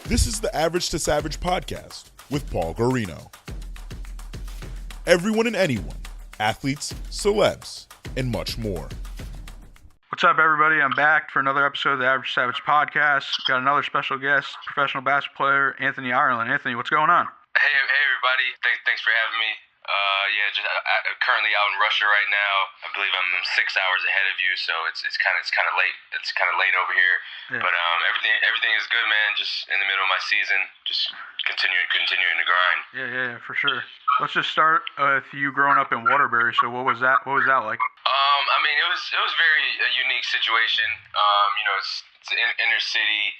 This is the Average to Savage podcast with Paul Guarino. Everyone and anyone, athletes, celebs, and much more. What's up, everybody? I'm back for another episode of the Average Savage podcast. Got another special guest, professional basketball player, Anthony Ireland. Anthony, what's going on? Hey everybody. Thanks for having me. I'm currently out in Russia right now. I believe I'm 6 hours ahead of you, so it's kind of late. It's kind of late over here. Yeah. But everything is good, man. Just in the middle of my season, just continuing to grind. Yeah, for sure. Let's just start with you growing up in Waterbury. So what was that like? It was very a unique situation. It's an inner city,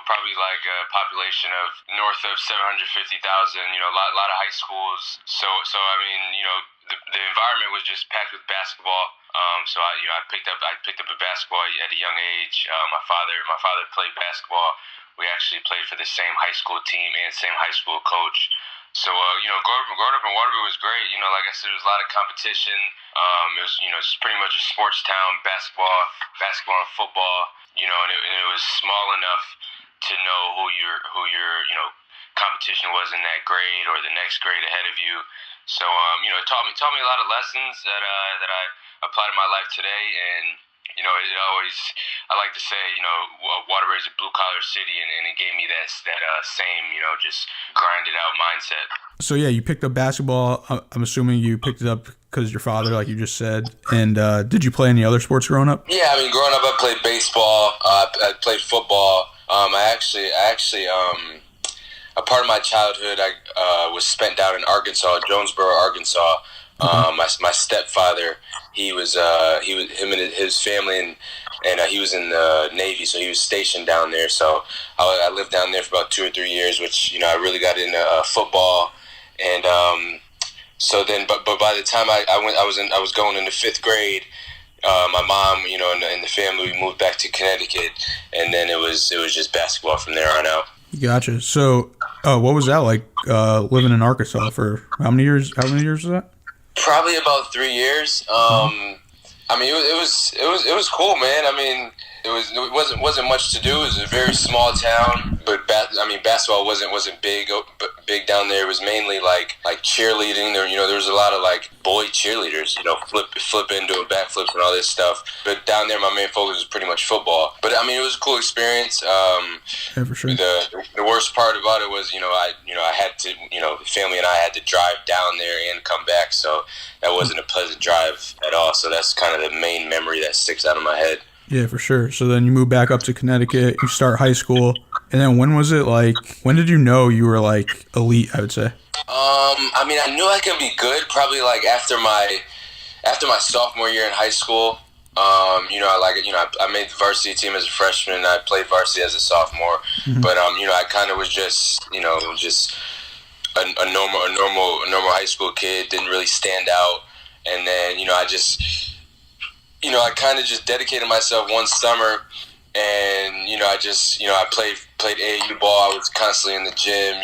probably like a population of north of 750,000, a lot of high schools. So the environment was just packed with basketball. I picked up a basketball at a young age. My father played basketball. We actually played for the same high school team and same high school coach. So, growing up in Waterbury was great. Like I said, there was a lot of competition. It was, it's pretty much a sports town, basketball and football, and it was small enough to know who your competition was in that grade or the next grade ahead of you. So, it taught me a lot of lessons that I apply to my life today. And, I like to say, Waterbury is a blue-collar city, and it gave me that same, just grinded out mindset. So, yeah, you picked up basketball. I'm assuming you picked it up because your father, like you just said. And did you play any other sports growing up? Yeah, growing up I played baseball. I played football. I actually, a part of my childhood was spent down in Arkansas, Jonesboro, Arkansas. My stepfather, him and his family, and he was in the Navy, so he was stationed down there. So I lived down there for about 2 or 3 years, which I really got into football, and but by the time I was going into 5th grade. My mom, and the family, we moved back to Connecticut, and then it was just basketball from there on out. Gotcha. So, what was that like living in Arkansas for how many years? How many years was that? Probably about 3 years. It was cool, man. It wasn't much to do. It was a very small town, but basketball wasn't big down there. It was mainly like cheerleading. There was a lot of like boy cheerleaders, flipping, doing backflips and all this stuff. But down there, my main focus was pretty much football. But it was a cool experience. Yeah, for sure. The worst part about it was, I had to, the family and I had to drive down there and come back. So that wasn't a pleasant drive at all. So that's kind of the main memory that sticks out of my head. Yeah, for sure. So then you move back up to Connecticut, you start high school, and then when did you know you were like elite, I would say? I knew I could be good probably like after my sophomore year in high school. I made the varsity team as a freshman, and I played varsity as a sophomore. Mm-hmm. But I kind of was just a normal high school kid, didn't really stand out. And then I kind of just dedicated myself one summer, and I played AAU ball. I was constantly in the gym.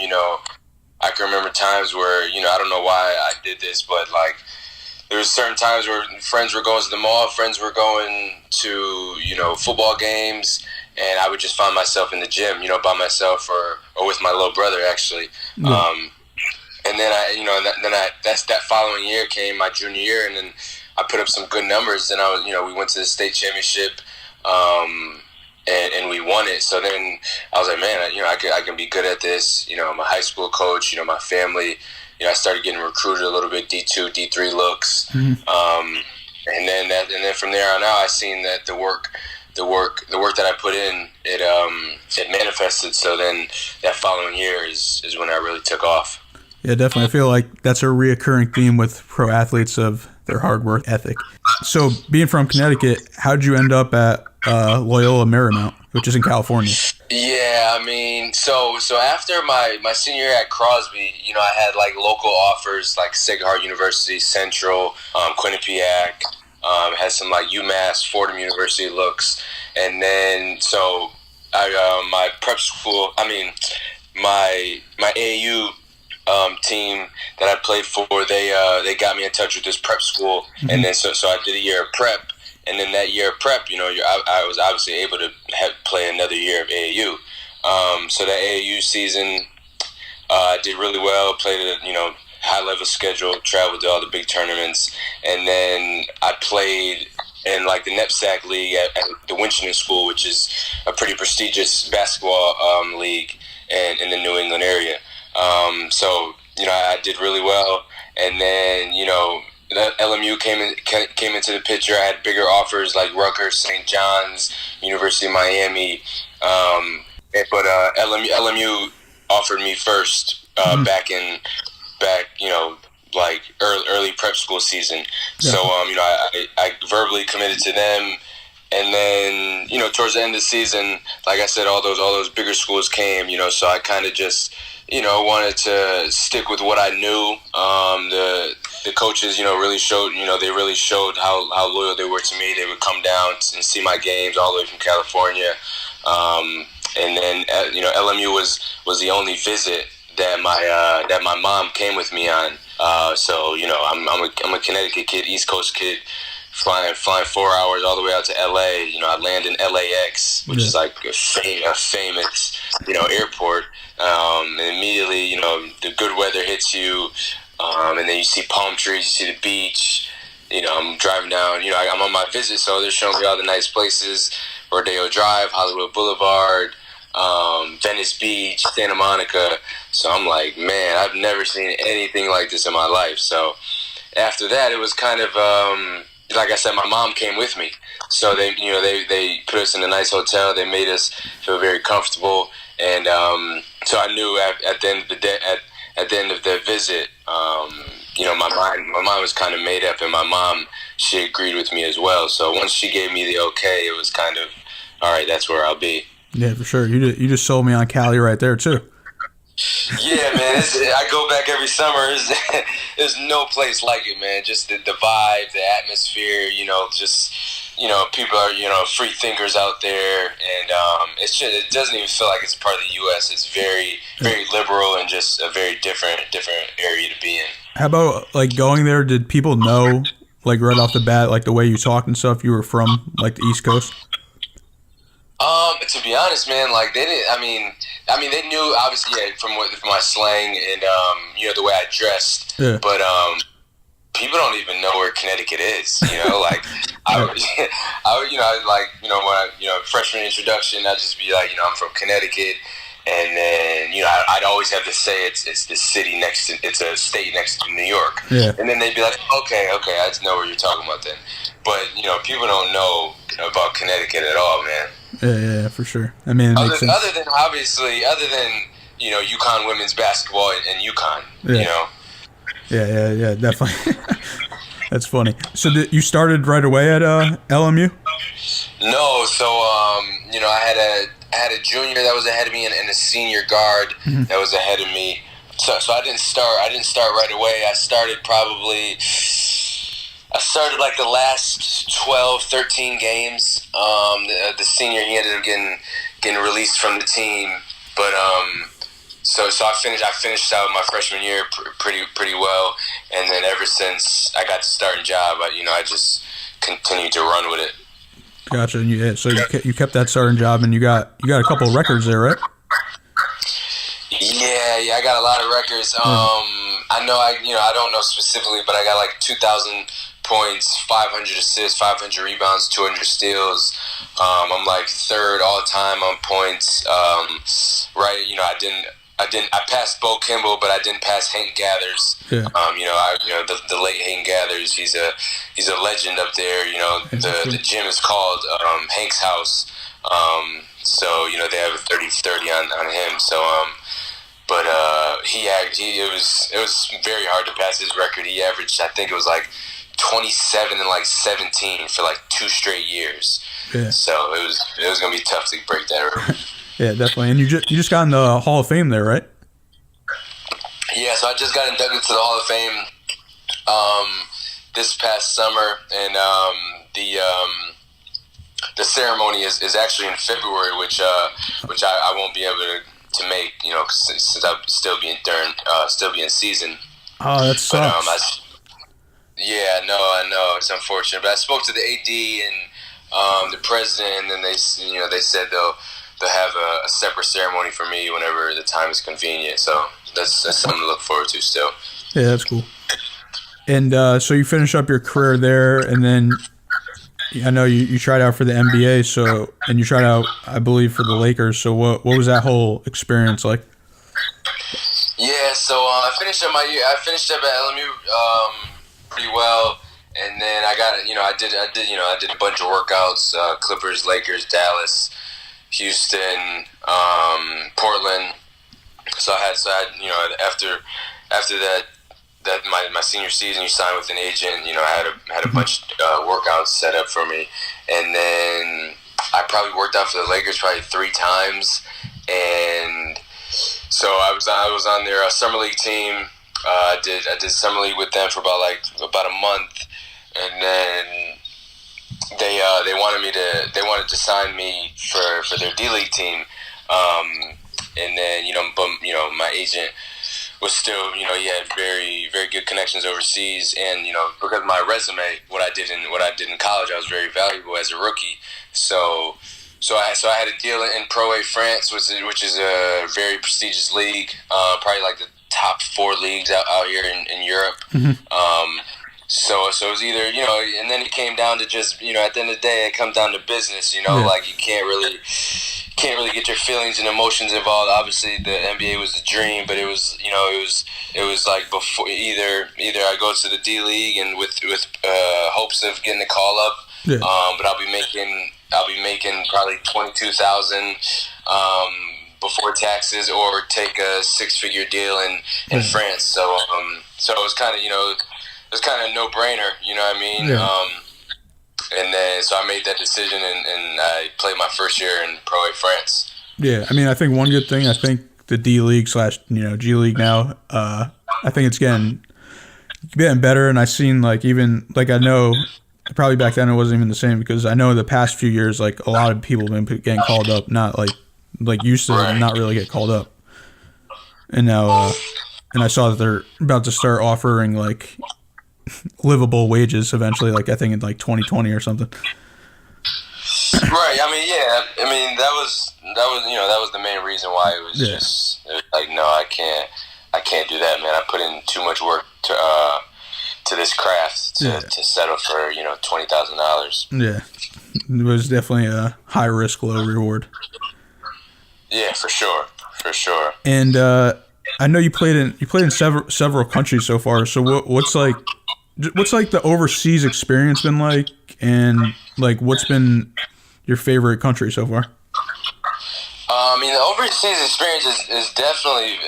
I can remember times where I don't know why I did this, but like there was certain times where friends were going to the mall, friends were going to football games, and I would just find myself in the gym, by myself or with my little brother actually. Yeah. And then that following year came my junior year, and then I put up some good numbers. Then we went to the state championship, and we won it. So then I was like, man, I can be good at this. My high school coach, my family. I started getting recruited a little bit, D2, D3 looks, and then from there on out, I seen that the work that I put in, it manifested. So then that following year is when I really took off. Yeah, definitely. I feel like that's a reoccurring theme with pro athletes of their hard work ethic. So being from Connecticut, how'd you end up at Loyola Marymount, which is in California? Yeah, so after my senior year at Crosby, I had like local offers like Sacred Heart University, Central, Quinnipiac, had some like UMass, Fordham University looks, and then so my prep school, my AAU team that I played for, they got me in touch with this prep school, mm-hmm. and then so I did a year of prep, and then that year of prep, I was obviously able to play another year of AAU. So that AAU season, I did really well. Played a high level schedule, traveled to all the big tournaments, and then I played in like the NEPSAC league at the Winchendon School, which is a pretty prestigious basketball league in the New England area. So I did really well, and then LMU came into the picture. I had bigger offers like Rutgers, St. John's, University of Miami, but LMU offered me first back like early prep school season. Yeah. So I verbally committed to them, and then towards the end of the season, like I said, all those bigger schools came. So I kind of just wanted to stick with what I knew. The coaches really showed how loyal they were to me. They would come down and see my games all the way from California, and then LMU was the only visit that my mom came with me on. So I'm a Connecticut kid, East Coast kid, flying 4 hours all the way out to LA. I land in LAX, which is like a famous airport. And immediately the good weather hits you, and then you see palm trees, you see the beach. I'm driving down. I'm on my visit, so they're showing me all the nice places: Rodeo Drive, Hollywood Boulevard, Venice Beach, Santa Monica. So I'm like, man, I've never seen anything like this in my life. So after that, it was kind of like I said, my mom came with me. So they put us in a nice hotel. They made us feel very comfortable, and so I knew at the end of the day, at the end of the visit, my mind was kind of made up, and my mom, she agreed with me as well. So once she gave me the okay, it was kind of, all right, that's where I'll be. Yeah, for sure. You just sold me on Cali right there too. Yeah, man. I go back every summer. There's no place like it, man. Just the vibe, the atmosphere. People are free thinkers out there, and it doesn't even feel like it's part of the U.S. It's very, very liberal and just a very different area to be in. How about like going there? Did people know like right off the bat, like the way you talked and stuff, you were from like the East Coast? To be honest, man, like they didn't. I mean, they knew obviously from my slang and the way I dressed. Yeah. But people don't even know where Connecticut is. Like when freshman introduction, I'd just be like, I'm from Connecticut, and then I'd always have to say it's the city it's a state next to New York. Yeah. And then they'd be like, okay, I just know what you're talking about then. But people don't know about Connecticut at all, man. Yeah, for sure. I mean, it makes sense. Other than UConn women's basketball and UConn, Yeah, definitely. That's funny. So you started right away at LMU? No, so I had a junior that was ahead of me and a senior guard that was ahead of me. So I didn't start right away. I started like the last 12, 13 games. The senior, he ended up getting released from the team. But so I finished out my freshman year pretty well, and then ever since I got the starting job, I just continued to run with it. Gotcha. And so you kept that starting job, and you got a couple of records there, right? Yeah, I got a lot of records. I know I don't know specifically, but I got like 2,000 points, 500 assists, 500 rebounds, 200 steals. I'm like third all time on points. Right, I passed Bo Kimball, but I didn't pass Hank Gathers. Yeah. The late Hank Gathers. He's a legend up there. The gym is called Hank's House. So they have a 30-30 on him. So but it was very hard to pass his record. He averaged, I think it was like 27 and like 17 for like 2 straight years. Yeah. So it was gonna be tough to break that record. Yeah, definitely. And you just got in the Hall of Fame there, right? Yeah, so I just got inducted to the Hall of Fame this past summer, and the ceremony is actually in February, which I won't be able to make, since I'll still be in season. Oh, that sucks. But, yeah, no, I know it's unfortunate, but I spoke to the AD and the president, and they said they'll have a separate ceremony for me whenever the time is convenient. So that's something to look forward to still. Yeah, that's cool. And so you finish up your career there, and then I know you tried out for the NBA, and you tried out, I believe, for the Lakers. So what was that whole experience like? Yeah, so I finished up my year. I finished up at LMU pretty well, and then I got I did a bunch of workouts: Clippers, Lakers, Dallas, Houston, Portland. So I had after that my senior season, you signed with an agent. I had a bunch of workouts set up for me, and then I probably worked out for the Lakers probably 3 times, and so I was on their summer league team. I did summer league with them for about a month, and then they wanted to sign me for their D League team, and then my agent was still, he had very, very good connections overseas, and because my resume, what I did in college, I was very valuable as a rookie. So I had a deal in Pro A France, which is a very prestigious league, probably like the top 4 leagues out here in Europe. Mm-hmm. So it was either, and then it came down to just, at the end of the day, it comes down to business. Like you can't really get your feelings and emotions involved. Obviously, the NBA was the dream, but it was like before either I go to the D League and with hopes of getting a call up, but I'll be making probably $22,000 before taxes, or take a 6-figure deal in France. So it was kind of a no-brainer. You know what I mean? Yeah. And then, so I made that decision, and I played my first year in Pro A France. Yeah, I mean, I think one good thing, I think the D League / G League now, I think it's getting better, and I've seen, I know, probably back then it wasn't even the same, because I know the past few years, a lot of people have been getting called up, not used to not really get called up. And now, and I saw that they're about to start offering, livable wages eventually, I think in 2020 or something. Right. I mean, yeah. I mean, that was the main reason why it was just no, I can't do that, man. I put in too much work to this craft to settle for $20,000. Yeah, it was definitely a high risk, low reward. Yeah, for sure. And I know you played in several countries so far. So what's the overseas experience been like, and what's been your favorite country so far? I mean, the overseas experience is definitely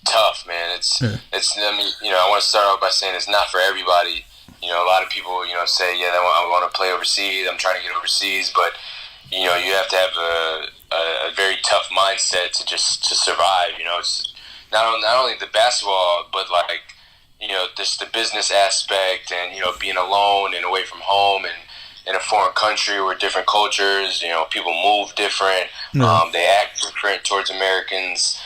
tough, man. It's I mean, I want to start off by saying it's not for everybody. A lot of people say, I want to play overseas, I'm trying to get overseas, but you have to have a very tough mindset to survive. It's not only the basketball, but just the business aspect, and being alone and away from home, and in a foreign country where different cultures, people move different, they act different towards Americans.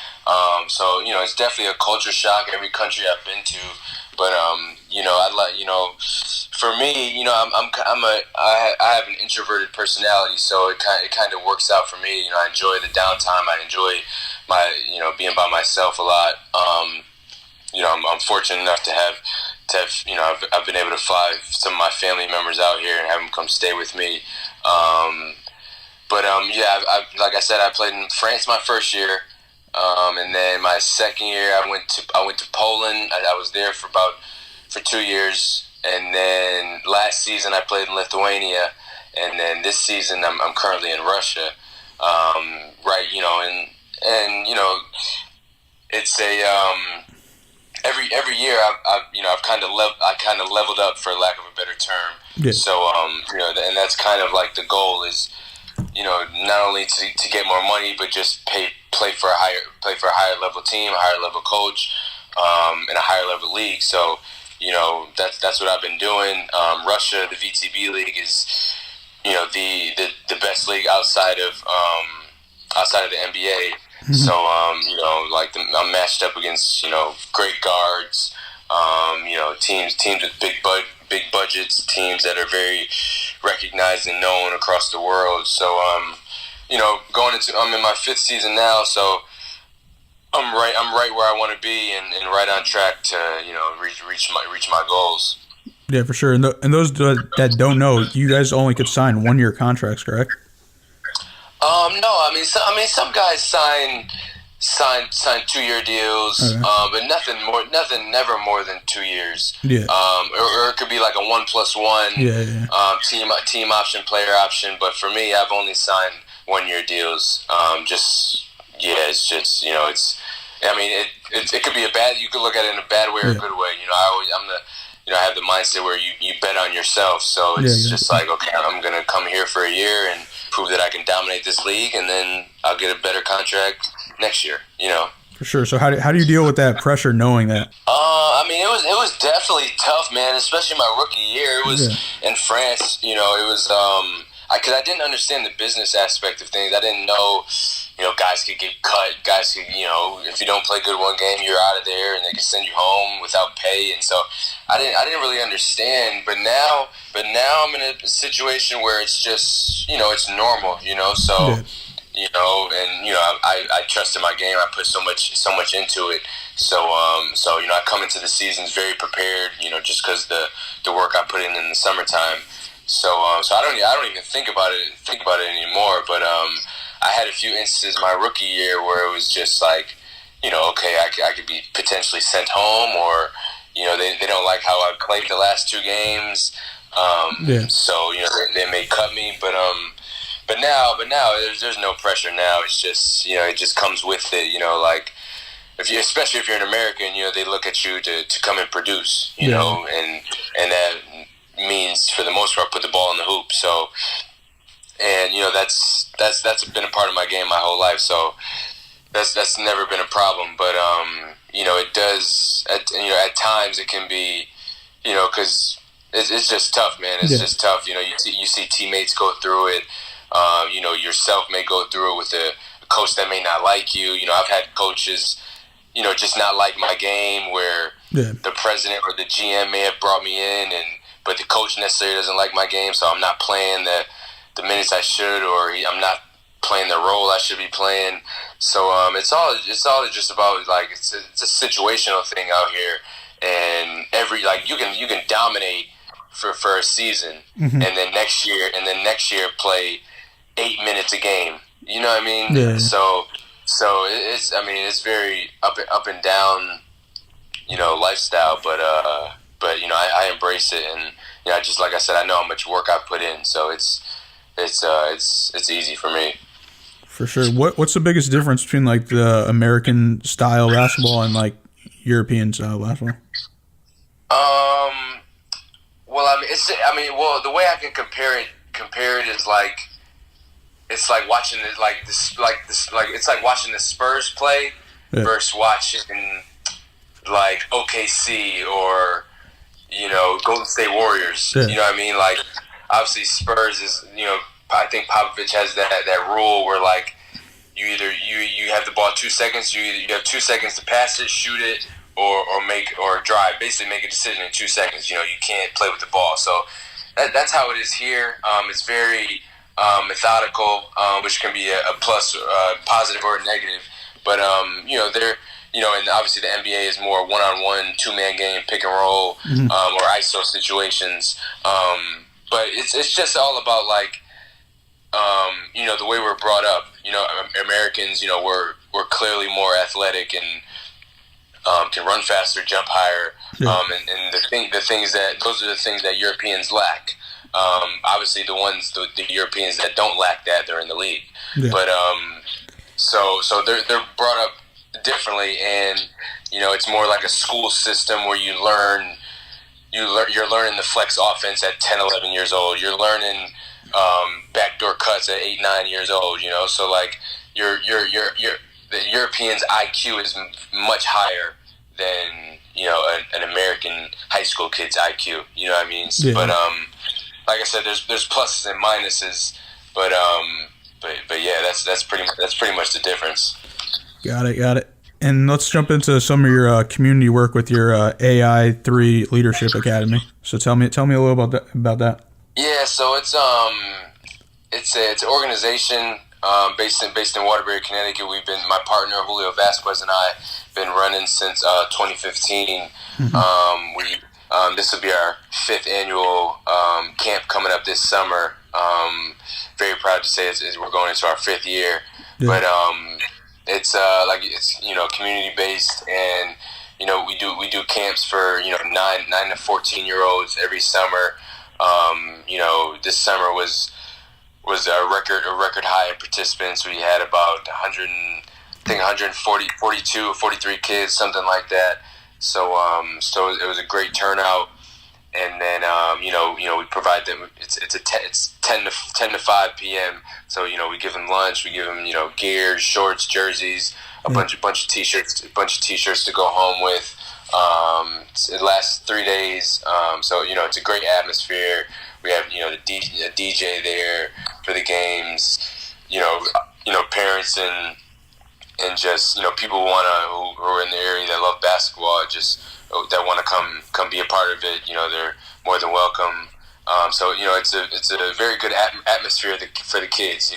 So it's definitely a culture shock every country I've been to. But for me, I have an introverted personality, so it kind of works out for me. I enjoy the downtime. I enjoy my being by myself a lot. I'm fortunate enough to have I've been able to fly some of my family members out here and have them come stay with me. Like I said, I played in France my first year, and then my second year I went to Poland. I was there for 2 years, and then last season I played in Lithuania, and then this season I'm currently in Russia. It's a every year I've kind of leveled up, for lack of a better term. Yeah. So and that's kind of the goal is not only to get more money, but just play for a higher level team, a higher level coach, in a higher level league. So that's what I've been doing. Russia, the VTB league, is the best league outside of the NBA. Mm-hmm. So I'm matched up against great guards, teams with big budgets, teams that are very recognized and known across the world. So I'm in my 5th season now, so I'm right where I want to be, and right on track to reach my goals. Yeah, for sure. And those that don't know, you guys only could sign 1-year contracts, correct? No, some guys sign 2-year deals, Okay. but never more than 2 years. Yeah. Or it could be like a 1+1. Yeah. Team option, player option. But for me, I've only signed 1-year deals. It's just it could be a bad. You could look at it in a bad way or a good way. I have the mindset where you bet on yourself. So it's just like, okay, I'm gonna come here for a year and prove that I can dominate this league, and then I'll get a better contract next year. For sure. So how do you deal with that pressure, knowing that? It was definitely tough, man. Especially my rookie year. It was in France. It was because I didn't understand the business aspect of things. I didn't know, guys could get cut. Guys could, if you don't play good one game, you're out of there, and they can send you home without pay. And so I didn't really understand. But now I'm in a situation where it's just, it's normal. So. I trust in my game. I put so much into it. So I come into the seasons very prepared. Just because the work I put in the summertime. So I don't even think about it anymore. But I had a few instances my rookie year where it was just like, okay, I could be potentially sent home, or they don't like how I played the last 2 games. So they may cut me, But now there's no pressure now. It's just, it just comes with it, like especially if you're an American, they look at you to come and produce, and that means for the most part put the ball in the hoop. So, and that's been a part of my game my whole life. So that's never been a problem. But it does at times it can be, because it's just tough, man. It's just tough. You see teammates go through it. Yourself may go through it with a coach that may not like you. I've had coaches, just not like my game, where the president or the GM may have brought me in, but the coach necessarily doesn't like my game, so I'm not playing the minutes I should, or I'm not playing the role I should be playing. So it's all just about, like, it's a situational thing out here, and you can dominate for a season, and then next year play 8 minutes a game. You know what I mean? Yeah. So it's very up and down, lifestyle. But I embrace it, and just like I said, I know how much work I put in. So it's easy for me. For sure. What's the biggest difference between like the American style basketball and like European style basketball? The way I can compare it is like, it's like watching it it's like watching the Spurs play versus watching like OKC or Golden State Warriors. You know what I mean? Like, obviously Spurs is, I think Popovich has that rule where, like, you have the ball 2 seconds, you have 2 seconds to pass it, shoot it, or drive. Basically make a decision in 2 seconds. You can't play with the ball. So that's how it is here. It's very methodical, which can be a plus, positive or a negative. But and obviously the NBA is more one-on-one, 2-man game, pick and roll, or ISO situations. But it's just all about, like, the way we're brought up. Americans, we're clearly more athletic and can run faster, jump higher, and those are the things that Europeans lack. Obviously, the Europeans that don't lack that, they're in the league. But so they're brought up differently, and it's more like a school system where you're learning the flex offense at 10, 11 years old. You're learning backdoor cuts at 8, 9 years old. So like the Europeans' IQ is much higher than an American high school kid's IQ. You know what I mean? Yeah. But like I said, there's pluses and minuses. But yeah, that's pretty much the difference. Got it. And let's jump into some of your community work with your AI3 Leadership Academy. So tell me a little about that. Yeah, so it's an organization based in Waterbury, Connecticut. My partner Julio Vasquez and I been running since 2015. This will be our 5th annual camp coming up this summer. Very proud to say we're going into our 5th year. Yeah. But it's community based, and we do camps for 9 to 14-year-olds every summer. This summer was a record high in participants. We had about 43 kids, something like that. So it was a great turnout. And then we provide them. It's 10 to 5 p.m. So we give them lunch, we give them gear, shorts, jerseys, a bunch of t-shirts, to go home with. It lasts 3 days. So it's a great atmosphere. We have a DJ there for the games. Parents and just people who are in the area that love basketball, just that want to come be a part of it. They're more than welcome. So it's a very good atmosphere for the kids.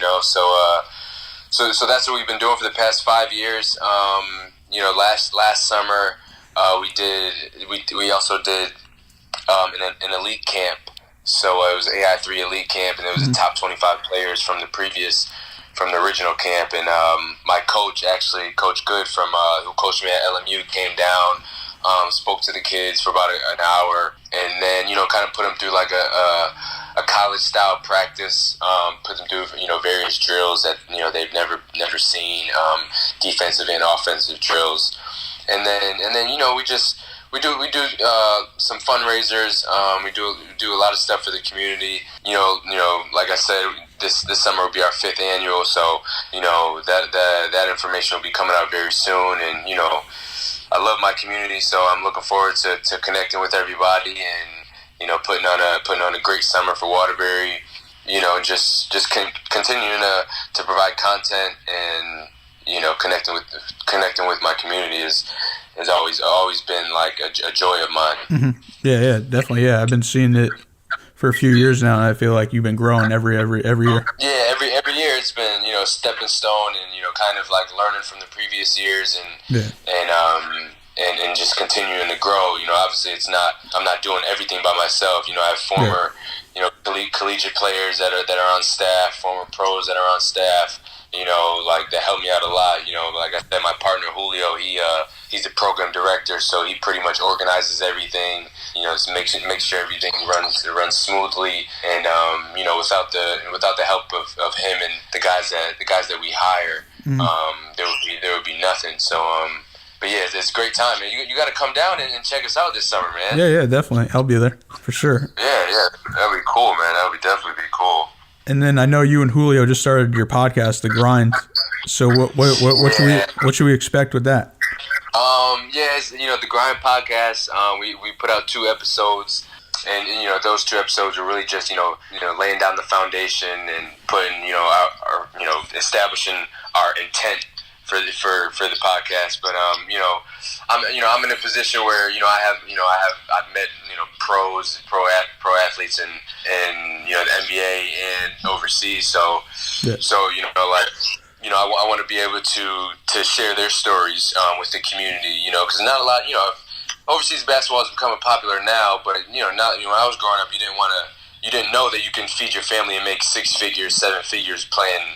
So that's what we've been doing for the past 5 years. Last summer we also did an elite camp. So it was AI3 Elite Camp, and it was the top 25 players from the original camp. And my coach, actually, Coach Good who coached me at LMU, came down, spoke to the kids for about an hour, and then kind of put them through like a college style practice. Put them through various drills that they've never seen, defensive and offensive drills, and then we do some fundraisers. We do a lot of stuff for the community. Like I said, this summer will be our 5th annual. So that information will be coming out very soon. And I love my community, so I'm looking forward to connecting with everybody and putting on a great summer for Waterbury. Just continuing to provide content and connecting with my community has always been like a joy of mine. Mm-hmm. Yeah, definitely. Yeah, I've been seeing it for a few years now, and I feel like you've been growing every year. Yeah, every year it's been stepping stone, and kind of like learning from the previous years, and just continuing to grow. Obviously I'm not doing everything by myself. I have former collegiate players that are on staff, former pros that are on staff. That helped me out a lot. Like I said, my partner Julio, he's the program director, so he pretty much organizes everything. To make sure everything runs smoothly, and without the help of him and the guys that we hire, there would be nothing. So but yeah, it's a great time, man. You got to come down and check us out this summer, man. Yeah, definitely. I'll be there for sure. Yeah, that'd be cool, man. That would definitely be cool. And then I know you and Julio just started your podcast, The Grind. So what should we expect with that? It's, The Grind podcast. We put out 2 episodes, and those 2 episodes are really just laying down the foundation and putting our establishing our intent for the podcast. But I'm in a position where I've met pro athletes and the NBA and overseas. So I want to be able to share their stories with the community. Because not a lot. Overseas basketball is becoming popular now, but not when I was growing up, you didn't know that you can feed your family and make 6 figures, 7 figures playing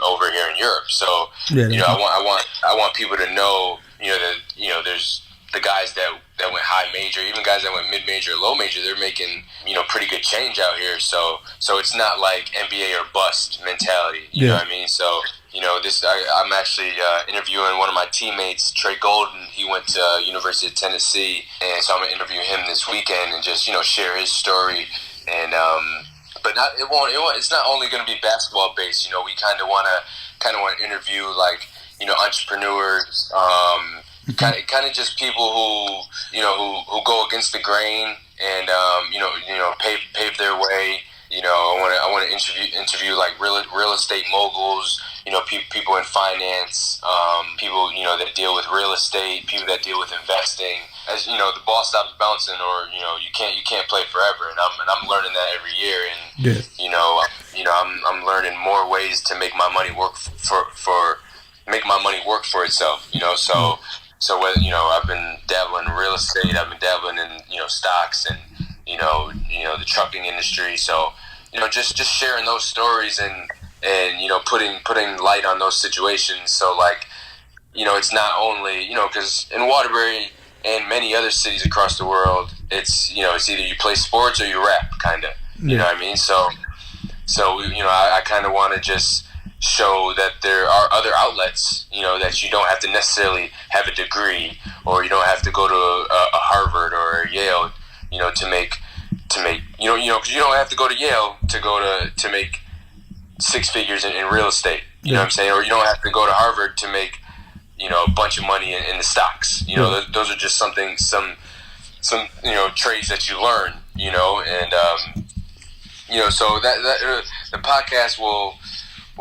over here in Europe. So I want people to know that there's the guys that went high major, even guys that went mid major, low major, they're making pretty good change out here. So it's not like NBA or bust mentality. You know what I mean? So I'm actually interviewing one of my teammates, Trey Golden. He went to University of Tennessee, and so I'm gonna interview him this weekend and just share his story. And but it's not only going to be basketball based. We kind of want to interview like entrepreneurs, kind of just people who go against the grain and pave their way. I want to interview like real estate moguls, people in finance, people that deal with real estate, people that deal with investing. As the ball stops bouncing, or you can't play forever, and I'm learning that every year. And I'm learning more ways to make my money work for itself. So whether I've been dabbling in real estate, I've been dabbling in stocks and the trucking industry. So just sharing those stories and putting light on those situations. So like it's not only because in Waterbury and many other cities across the world, it's it's either you play sports or you rap, kind of. You know what I mean? So I kind of want to just show that there are other outlets, that you don't have to necessarily have a degree, or you don't have to go to a Harvard or a Yale, to make because you don't have to go to Yale to make six figures in real estate. You know what I'm saying? Or you don't have to go to Harvard to make a bunch of money in the stocks. Those are just some trades that you learn. And so that the podcast will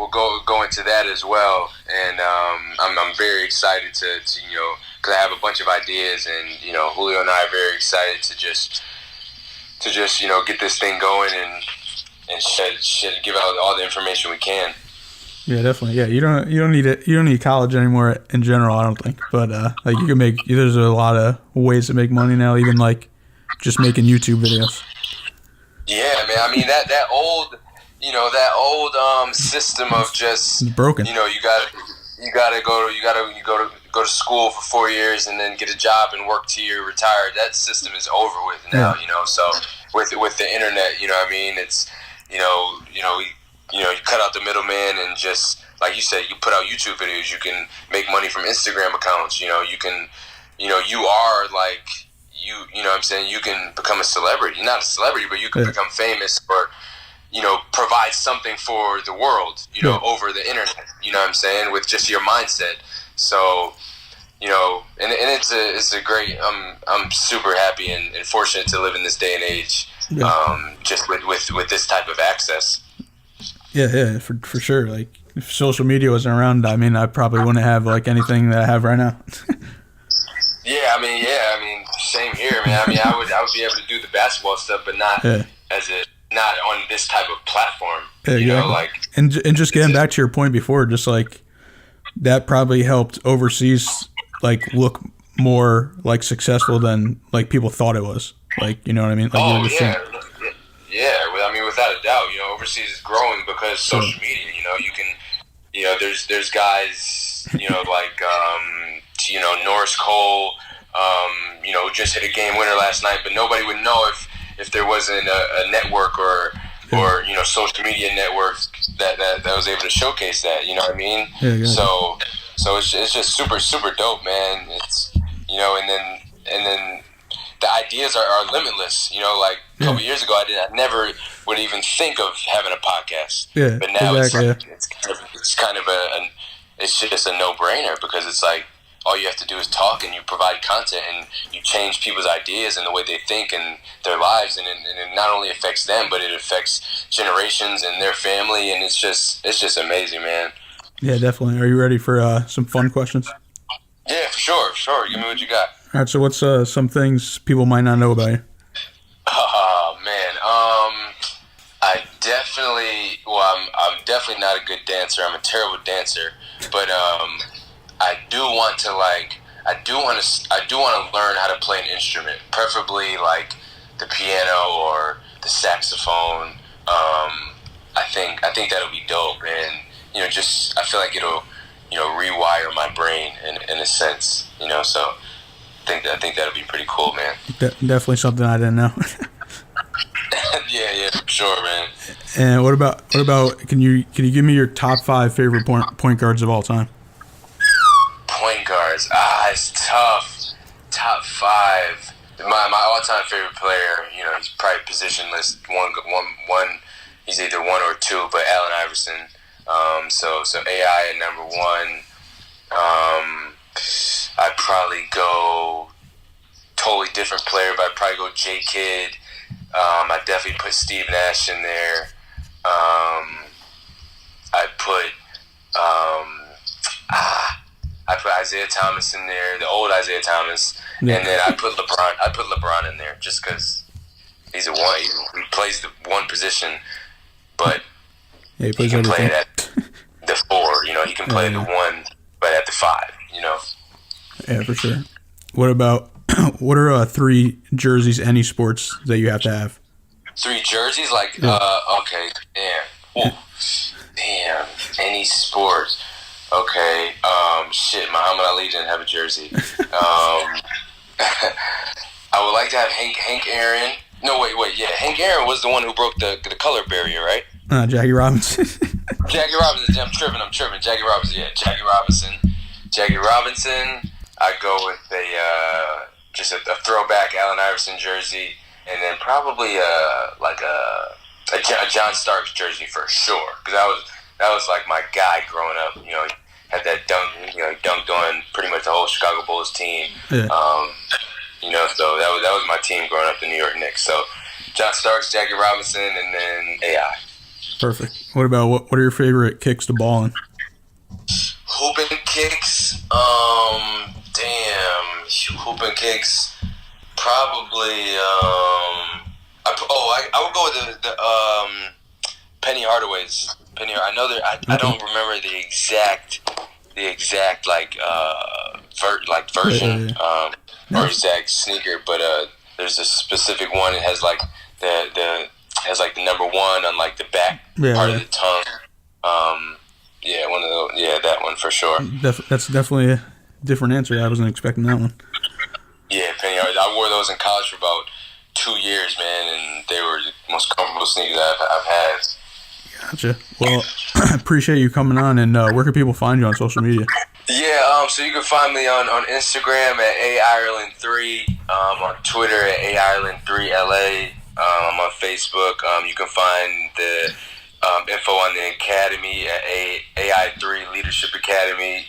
go into that as well. And I'm very excited to because I have a bunch of ideas, and Julio and I are very excited to just get this thing going and give out all the information we can. Yeah, definitely. Yeah, you don't need college anymore in general, I don't think. But like you can there's a lot of ways to make money now, even like just making YouTube videos. Yeah, man. I mean that old system of just it's broken. You gotta go to school for 4 years and then get a job and work till you're retired. That system is over with now. So with the internet, it's you cut out the middleman and just like you said, you put out YouTube videos. You can make money from Instagram accounts. You can, you are like you know what I'm saying, you can become a celebrity. Not a celebrity, but you can become famous or provide something for the world, over the internet, you know what I'm saying, with just your mindset. So, and it's a great, I'm super happy and fortunate to live in this day and age, just with this type of access. Yeah, for sure. Like if social media wasn't around, I mean, I probably wouldn't have like anything that I have right now. I mean, same here, man. I mean, I would be able to do the basketball stuff, but not not on this type of platform. And just getting back to your point before, just like that probably helped overseas like look more like successful than like people thought it was. Like, you know what I mean? Like, I mean, without a doubt, overseas is growing because social media. You can, there's guys, like Norris Cole, just hit a game winner last night, but nobody would know if there wasn't a network or social media network that was able to showcase that. You know what I mean? So it's just super, super dope, man. It's and then the ideas are limitless. Like a couple years ago, I never would even think of having a podcast. Yeah, but now exactly. it's kind of it's just a no-brainer because it's like all you have to do is talk and you provide content and you change people's ideas and the way they think and their lives, and it not only affects them but it affects generations and their family, and it's just amazing, man. Yeah, definitely. Are you ready for some fun questions? Yeah, for sure. Give me what you got. All right, so what's some things people might not know about you? Oh man, I'm definitely not a good dancer. I'm a terrible dancer, but I do want to learn how to play an instrument, preferably like the piano or the saxophone. I think that'll be dope, and I feel like it'll rewire my brain in a sense, so I think that'll be pretty cool, man. Definitely something I didn't know. yeah, for sure, man. And what about can you give me your top 5 favorite point guards of all time? Point guards, it's tough. Top 5. My all-time favorite player, he's probably positionless. One, he's either 1 or 2, but Allen Iverson. So AI at number 1. I'd probably go totally different player, but I'd probably go J Kidd. I'd definitely put Steve Nash in there. I'd put Isaiah Thomas in there, the old Isaiah Thomas, and then I'd put LeBron in there just because he's he plays the one position, but Yeah, he plays can play everything. it at the 4. You know, he can play the 1, but at the 5. You know. Yeah, for sure. What about what are 3 jerseys, any sports that you have to have? 3 jerseys, like okay, damn, damn, any sport. Okay, shit, Muhammad Ali didn't have a jersey. I would like to have Hank Aaron. No, wait, yeah, Hank Aaron was the one who broke the color barrier, right? Jackie Robinson. Jackie Robinson. I'm tripping. Jackie Robinson. Yeah, Jackie Robinson. I go with just a throwback Allen Iverson jersey, and then probably like a John Starks jersey for sure, because that was like my guy growing up. You know, he had that dunk. You know, he dunked on pretty much the whole Chicago Bulls team. Yeah. You know, so that was my team growing up, the New York Knicks. So John Starks, Jackie Robinson, and then AI. Perfect. What about what are your favorite kicks to ball in? Hooping kicks. Hooping kicks. Probably. I would go with the Penny Hardaway's. I know that I don't remember the exact version or exact sneaker, but there's a specific one. It has like the number 1 on like the back part of the tongue. One of those. Yeah, that one for sure. That's definitely a different answer. I wasn't expecting that one. Yeah, Penny Hardaway. I wore those in college for about 2 years, man, and they were the most comfortable sneakers I've had. Gotcha. Well, I appreciate you coming on, and where can people find you on social media? Yeah, so you can find me on Instagram at AIreland3, on Twitter at AIreland3LA, I'm on Facebook. You can find the info on the Academy at AI3 Leadership Academy.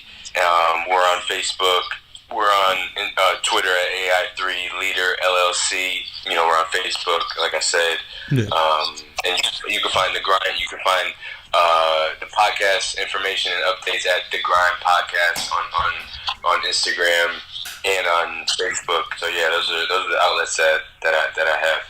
We're on Facebook. We're on Twitter at AI3 Leader LLC. You know, we're on Facebook, like I said. Yeah. And you can find The Grind. You can find the podcast information and updates at The Grind Podcast on Instagram and on Facebook. So yeah, those are the outlets that I have.